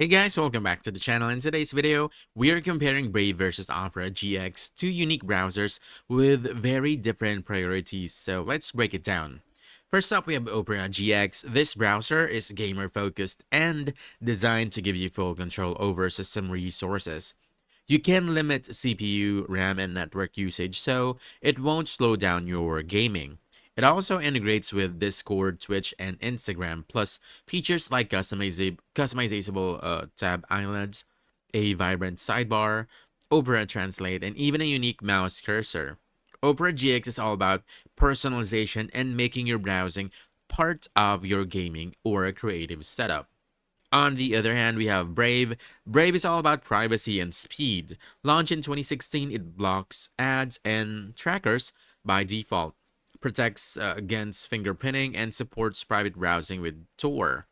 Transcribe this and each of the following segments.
Hey guys, welcome back to the channel. In today's video, we are comparing Brave versus Opera GX, two unique browsers with very different priorities. So let's break it down. First up, we have Opera GX. This browser is gamer focused and designed to give you full control over system resources. You can limit CPU, RAM, and network usage so it won't slow down your gaming. It also integrates with Discord, Twitch, and Instagram, plus features like customizable tab islands, a vibrant sidebar, Opera Translate, and even a unique mouse cursor. Opera GX is all about personalization and making your browsing part of your gaming or a creative setup. On the other hand, we have Brave. Brave is all about privacy and speed. Launched in 2016, it blocks ads and trackers by default, protects against fingerprinting, and supports private browsing with Tor.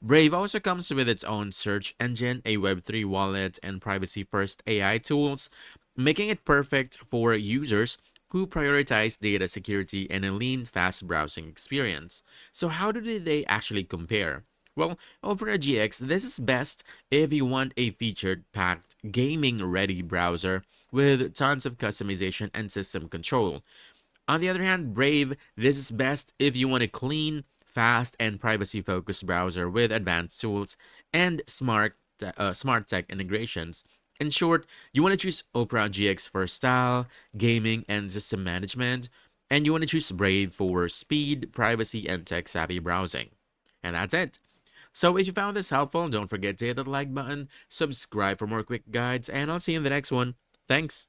Brave also comes with its own search engine, a Web3 wallet, and privacy first AI tools, making it perfect for users who prioritize data security and a lean, fast browsing experience. So, how do they actually compare? Well, Opera GX, this is best if you want a featured packed gaming ready browser with tons of customization and system control. On the other hand, Brave, this is best if you want a clean, fast, and privacy focused browser with advanced tools and smart tech integrations. In short, you want to choose Opera GX for style, gaming, and system management, and you want to choose Brave for speed, privacy, and tech savvy browsing. And that's it. So if you found this helpful, don't forget to hit the like button, subscribe for more quick guides, and I'll see you in the next one. Thanks.